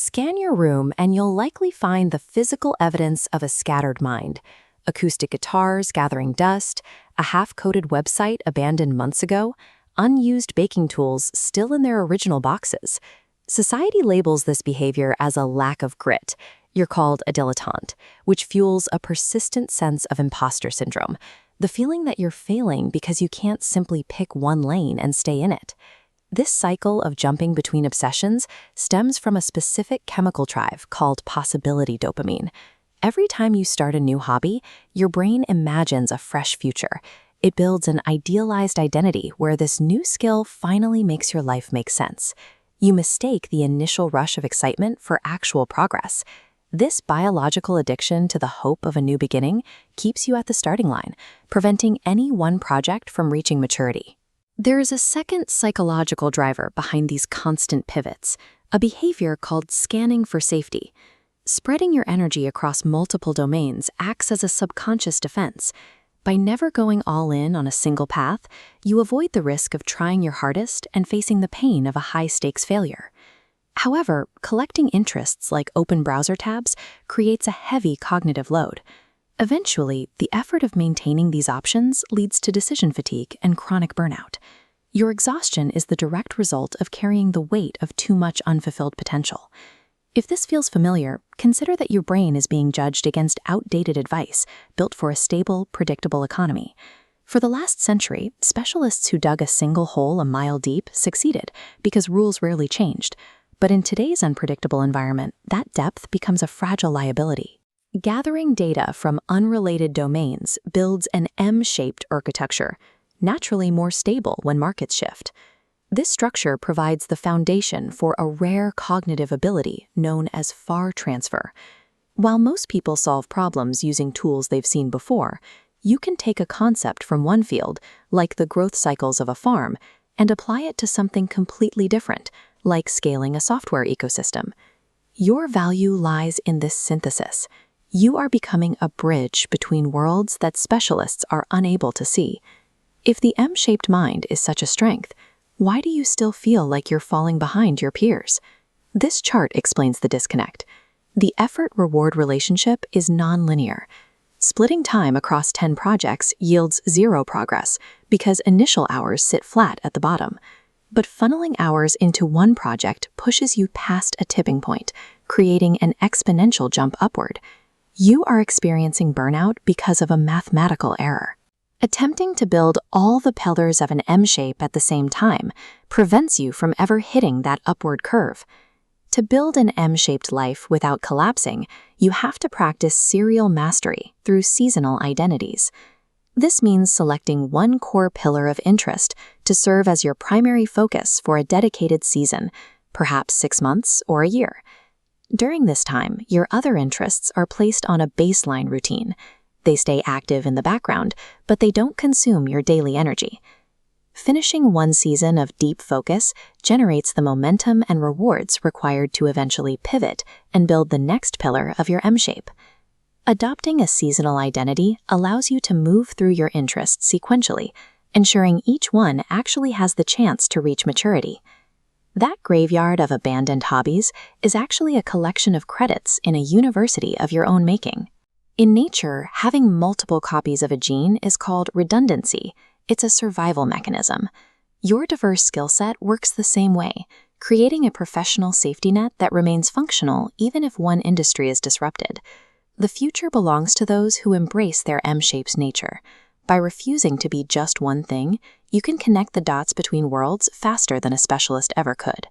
Scan your room and you'll likely find the physical evidence of a scattered mind. Acoustic guitars gathering dust, a half-coded website abandoned months ago, unused baking tools still in their original boxes. Society labels this behavior as a lack of grit. You're called a dilettante, which fuels a persistent sense of imposter syndrome, the feeling that you're failing because you can't simply pick one lane and stay in it. This cycle of jumping between obsessions stems from a specific chemical drive called possibility dopamine. Every time you start a new hobby, your brain imagines a fresh future. It builds an idealized identity where this new skill finally makes your life make sense. You mistake the initial rush of excitement for actual progress. This biological addiction to the hope of a new beginning keeps you at the starting line, preventing any one project from reaching maturity. There is a second psychological driver behind these constant pivots, a behavior called scanning for safety. Spreading your energy across multiple domains acts as a subconscious defense. By never going all in on a single path, you avoid the risk of trying your hardest and facing the pain of a high-stakes failure. However, collecting interests like open browser tabs creates a heavy cognitive load. Eventually, the effort of maintaining these options leads to decision fatigue and chronic burnout. Your exhaustion is the direct result of carrying the weight of too much unfulfilled potential. If this feels familiar, consider that your brain is being judged against outdated advice built for a stable, predictable economy. For the last century, specialists who dug a single hole a mile deep succeeded because rules rarely changed. But in today's unpredictable environment, that depth becomes a fragile liability. Gathering data from unrelated domains builds an M-shaped architecture, naturally more stable when markets shift. This structure provides the foundation for a rare cognitive ability known as far transfer. While most people solve problems using tools they've seen before, you can take a concept from one field, like the growth cycles of a farm, and apply it to something completely different, like scaling a software ecosystem. Your value lies in this synthesis. You are becoming a bridge between worlds that specialists are unable to see. If the M-shaped mind is such a strength, why do you still feel like you're falling behind your peers? This chart explains the disconnect. The effort-reward relationship is non-linear. Splitting time across 10 projects yields zero progress because initial hours sit flat at the bottom. But funneling hours into one project pushes you past a tipping point, creating an exponential jump upward. You are experiencing burnout because of a mathematical error. Attempting to build all the pillars of an M-shape at the same time prevents you from ever hitting that upward curve. To build an M-shaped life without collapsing, you have to practice serial mastery through seasonal identities. This means selecting one core pillar of interest to serve as your primary focus for a dedicated season, perhaps 6 months or a year. During this time, your other interests are placed on a baseline routine. They stay active in the background, but they don't consume your daily energy. Finishing one season of deep focus generates the momentum and rewards required to eventually pivot and build the next pillar of your M-shape. Adopting a seasonal identity allows you to move through your interests sequentially, ensuring each one actually has the chance to reach maturity. That graveyard of abandoned hobbies is actually a collection of credits in a university of your own making. In nature, having multiple copies of a gene is called redundancy. It's a survival mechanism. Your diverse skill set works the same way, creating a professional safety net that remains functional even if one industry is disrupted. The future belongs to those who embrace their M-shaped nature. By refusing to be just one thing, you can connect the dots between worlds faster than a specialist ever could.